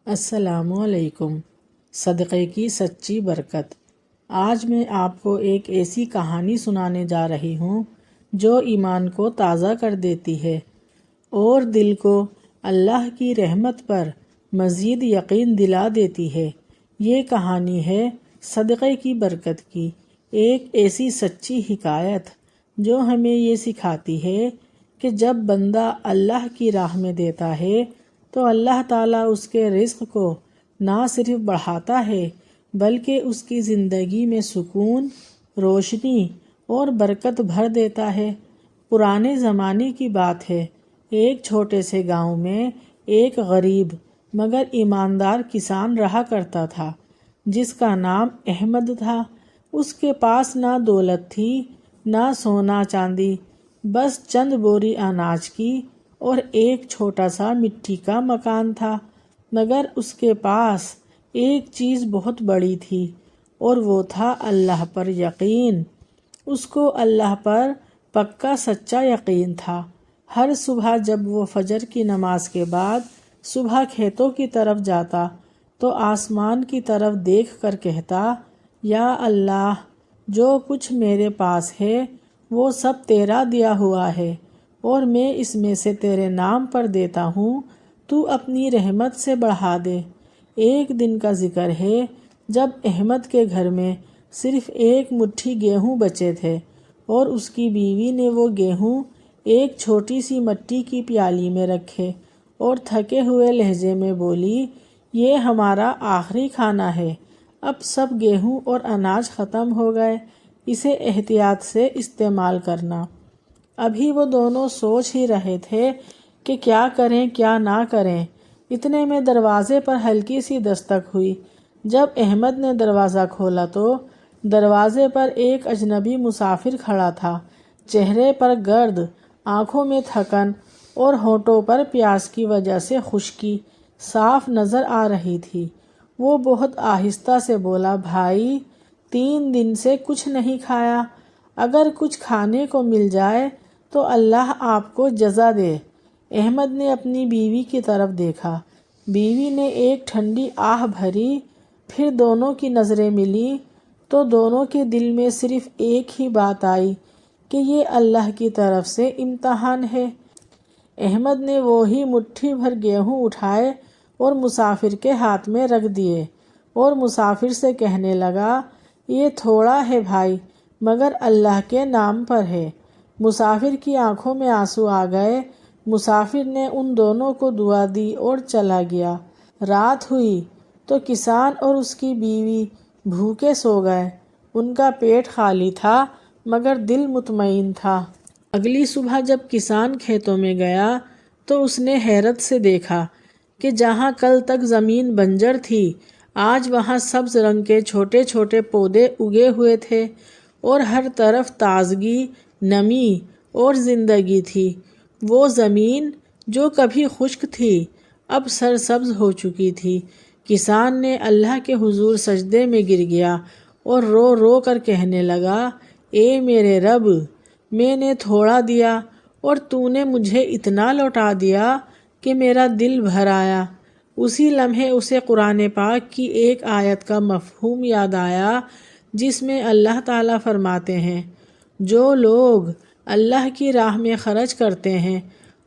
السلام علیکم۔ صدقے کی سچی برکت۔ آج میں آپ کو ایک ایسی کہانی سنانے جا رہی ہوں جو ایمان کو تازہ کر دیتی ہے اور دل کو اللہ کی رحمت پر مزید یقین دلا دیتی ہے۔ یہ کہانی ہے صدقے کی برکت کی، ایک ایسی سچی حکایت جو ہمیں یہ سکھاتی ہے کہ جب بندہ اللہ کی راہ میں دیتا ہے تو اللہ تعالیٰ اس کے رزق کو نہ صرف بڑھاتا ہے بلکہ اس کی زندگی میں سکون، روشنی اور برکت بھر دیتا ہے۔ پرانے زمانے کی بات ہے، ایک چھوٹے سے گاؤں میں ایک غریب مگر ایماندار کسان رہا کرتا تھا جس کا نام احمد تھا۔ اس کے پاس نہ دولت تھی، نہ سونا چاندی، بس چند بوری اناج کی اور ایک چھوٹا سا مٹی کا مکان تھا، مگر اس کے پاس ایک چیز بہت بڑی تھی اور وہ تھا اللہ پر یقین۔ اس کو اللہ پر پکا سچا یقین تھا۔ ہر صبح جب وہ فجر کی نماز کے بعد صبح کھیتوں کی طرف جاتا تو آسمان کی طرف دیکھ کر کہتا، یا اللہ، جو کچھ میرے پاس ہے وہ سب تیرا دیا ہوا ہے اور میں اس میں سے تیرے نام پر دیتا ہوں، تو اپنی رحمت سے بڑھا دے۔ ایک دن کا ذکر ہے جب احمد کے گھر میں صرف ایک مٹھی گیہوں بچے تھے اور اس کی بیوی نے وہ گیہوں ایک چھوٹی سی مٹی کی پیالی میں رکھے اور تھکے ہوئے لہجے میں بولی، یہ ہمارا آخری کھانا ہے، اب سب گیہوں اور اناج ختم ہو گئے، اسے احتیاط سے استعمال کرنا۔ ابھی وہ دونوں سوچ ہی رہے تھے کہ کیا کریں کیا نہ کریں، اتنے میں دروازے پر ہلکی سی دستک ہوئی۔ جب احمد نے دروازہ کھولا تو دروازے پر ایک اجنبی مسافر کھڑا تھا، چہرے پر گرد، آنکھوں میں تھکن اور ہونٹوں پر پیاس کی وجہ سے خشکی صاف نظر آ رہی تھی۔ وہ بہت آہستہ سے بولا، بھائی، 3 دن سے کچھ نہیں کھایا، اگر کچھ کھانے کو مل جائے تو اللہ آپ کو جزا دے۔ احمد نے اپنی بیوی کی طرف دیکھا، بیوی نے ایک ٹھنڈی آہ بھری، پھر دونوں کی نظریں ملیں تو دونوں کے دل میں صرف ایک ہی بات آئی کہ یہ اللہ کی طرف سے امتحان ہے۔ احمد نے وہی مٹھی بھر گیہوں اٹھائے اور مسافر کے ہاتھ میں رکھ دیے اور مسافر سے کہنے لگا، یہ تھوڑا ہے بھائی، مگر اللہ کے نام پر ہے۔ مسافر کی آنکھوں میں آنسو آ گئے۔ مسافر نے ان دونوں کو دعا دی اور چلا گیا۔ رات ہوئی تو کسان اور اس کی بیوی بھوکے سو گئے۔ ان کا پیٹ خالی تھا مگر دل مطمئن تھا۔ اگلی صبح جب کسان کھیتوں میں گیا تو اس نے حیرت سے دیکھا کہ جہاں کل تک زمین بنجر تھی، آج وہاں سبز رنگ کے چھوٹے چھوٹے پودے اگے ہوئے تھے اور ہر طرف تازگی، نمی اور زندگی تھی۔ وہ زمین جو کبھی خشک تھی اب سرسبز ہو چکی تھی۔ کسان نے اللہ کے حضور سجدے میں گر گیا اور رو رو کر کہنے لگا، اے میرے رب، میں نے تھوڑا دیا اور تو نے مجھے اتنا لوٹا دیا کہ میرا دل بھر آیا۔ اسی لمحے اسے قرآن پاک کی ایک آیت کا مفہوم یاد آیا جس میں اللہ تعالیٰ فرماتے ہیں، جو لوگ اللہ کی راہ میں خرچ کرتے ہیں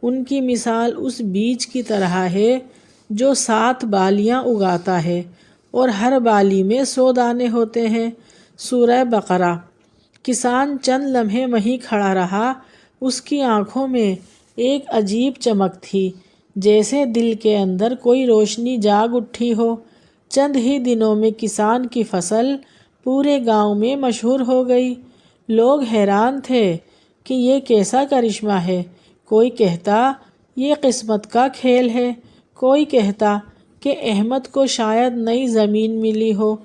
ان کی مثال اس بیج کی طرح ہے جو 7 بالیاں اگاتا ہے اور ہر بالی میں 100 دانے ہوتے ہیں۔ سورہ بقرہ۔ کسان چند لمحے وہیں کھڑا رہا، اس کی آنکھوں میں ایک عجیب چمک تھی، جیسے دل کے اندر کوئی روشنی جاگ اٹھی ہو۔ چند ہی دنوں میں کسان کی فصل پورے گاؤں میں مشہور ہو گئی۔ لوگ حیران تھے کہ یہ کیسا کرشمہ ہے۔ کوئی کہتا یہ قسمت کا کھیل ہے، کوئی کہتا کہ احمد کو شاید نئی زمین ملی ہو،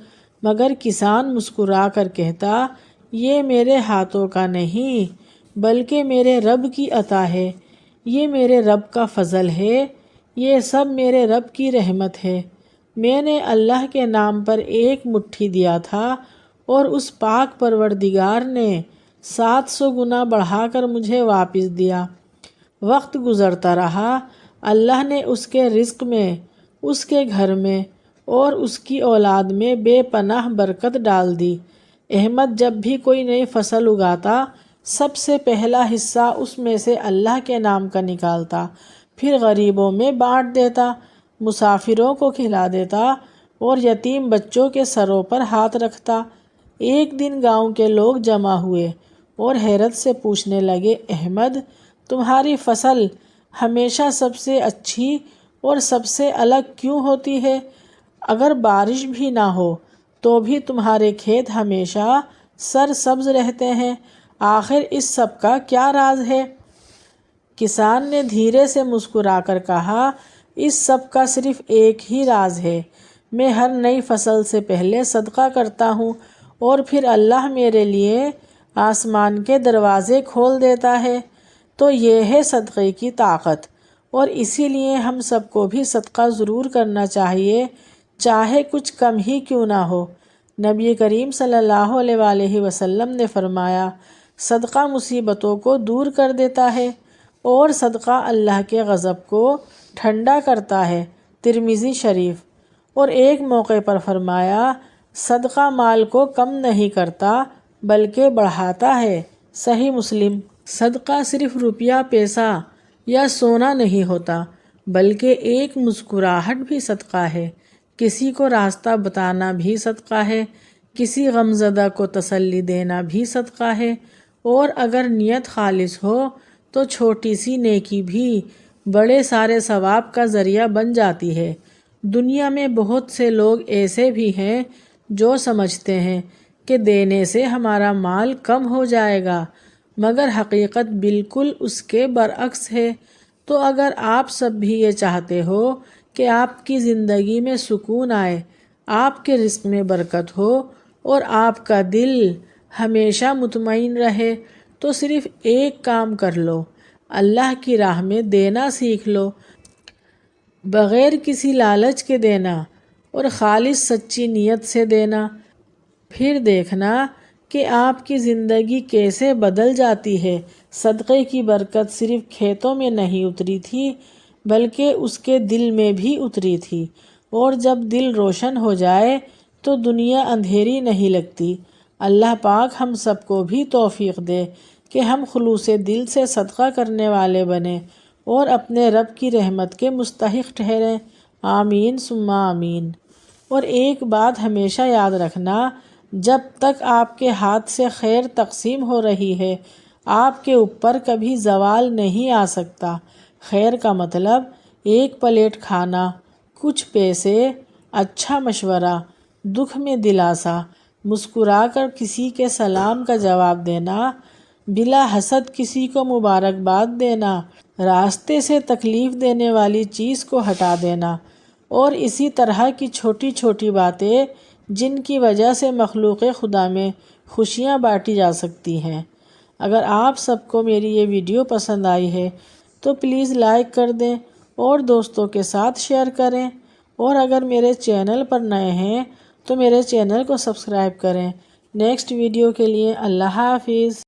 مگر کسان مسکرا کر کہتا، یہ میرے ہاتھوں کا نہیں بلکہ میرے رب کی عطا ہے، یہ میرے رب کا فضل ہے، یہ سب میرے رب کی رحمت ہے۔ میں نے اللہ کے نام پر ایک مٹھی دیا تھا اور اس پاک پروردگار نے 700 گنا بڑھا کر مجھے واپس دیا۔ وقت گزرتا رہا، اللہ نے اس کے رزق میں اس کے گھر میں اور اس کی اولاد میں بے پناہ برکت ڈال دی۔ احمد جب بھی کوئی نئی فصل اگاتا سب سے پہلا حصہ اس میں سے اللہ کے نام کا نکالتا، پھر غریبوں میں بانٹ دیتا، مسافروں کو کھلا دیتا اور یتیم بچوں کے سروں پر ہاتھ رکھتا۔ ایک دن گاؤں کے لوگ جمع ہوئے اور حیرت سے پوچھنے لگے، احمد، تمہاری فصل ہمیشہ سب سے اچھی اور سب سے الگ کیوں ہوتی ہے؟ اگر بارش بھی نہ ہو تو بھی تمہارے کھیت ہمیشہ سرسبز رہتے ہیں، آخر اس سب کا کیا راز ہے؟ کسان نے دھیرے سے مسکرا کر کہا، اس سب کا صرف ایک ہی راز ہے، میں ہر نئی فصل سے پہلے صدقہ کرتا ہوں اور پھر اللہ میرے لیے آسمان کے دروازے کھول دیتا ہے۔ تو یہ ہے صدقے کی طاقت، اور اسی لیے ہم سب کو بھی صدقہ ضرور کرنا چاہیے، چاہے کچھ کم ہی کیوں نہ ہو۔ نبی کریم صلی اللہ علیہ وآلہ وسلم نے فرمایا، صدقہ مصیبتوں کو دور کر دیتا ہے اور صدقہ اللہ کے غضب کو ٹھنڈا کرتا ہے، ترمذی شریف۔ اور ایک موقع پر فرمایا، صدقہ مال کو کم نہیں کرتا بلکہ بڑھاتا ہے، صحیح مسلم۔ صدقہ صرف روپیہ پیسہ یا سونا نہیں ہوتا، بلکہ ایک مسکراہٹ بھی صدقہ ہے، کسی کو راستہ بتانا بھی صدقہ ہے، کسی غمزدہ کو تسلی دینا بھی صدقہ ہے، اور اگر نیت خالص ہو تو چھوٹی سی نیکی بھی بڑے سارے ثواب کا ذریعہ بن جاتی ہے۔ دنیا میں بہت سے لوگ ایسے بھی ہیں جو سمجھتے ہیں کہ دینے سے ہمارا مال کم ہو جائے گا، مگر حقیقت بالکل اس کے برعکس ہے۔ تو اگر آپ سب بھی یہ چاہتے ہو کہ آپ کی زندگی میں سکون آئے، آپ کے رزق میں برکت ہو اور آپ کا دل ہمیشہ مطمئن رہے، تو صرف ایک کام کر لو، اللہ کی راہ میں دینا سیکھ لو، بغیر کسی لالچ کے دینا اور خالص سچی نیت سے دینا۔ پھر دیکھنا کہ آپ کی زندگی کیسے بدل جاتی ہے۔ صدقے کی برکت صرف کھیتوں میں نہیں اتری تھی بلکہ اس کے دل میں بھی اتری تھی، اور جب دل روشن ہو جائے تو دنیا اندھیری نہیں لگتی۔ اللہ پاک ہم سب کو بھی توفیق دے کہ ہم خلوص دل سے صدقہ کرنے والے بنیں اور اپنے رب کی رحمت کے مستحق ٹھہریں، آمین ثم آمین۔ اور ایک بات ہمیشہ یاد رکھنا، جب تک آپ کے ہاتھ سے خیر تقسیم ہو رہی ہے آپ کے اوپر کبھی زوال نہیں آ سکتا۔ خیر کا مطلب ایک پلیٹ کھانا، کچھ پیسے، اچھا مشورہ، دکھ میں دلاسا، مسکرا کر کسی کے سلام کا جواب دینا، بلا حسد کسی کو مبارکباد دینا، راستے سے تکلیف دینے والی چیز کو ہٹا دینا، اور اسی طرح کی چھوٹی چھوٹی باتیں جن کی وجہ سے مخلوق خدا میں خوشیاں بانٹی جا سکتی ہیں۔ اگر آپ سب کو میری یہ ویڈیو پسند آئی ہے تو پلیز لائک کر دیں اور دوستوں کے ساتھ شیئر کریں، اور اگر میرے چینل پر نئے ہیں تو میرے چینل کو سبسکرائب کریں۔ نیکسٹ ویڈیو کے لیے اللہ حافظ۔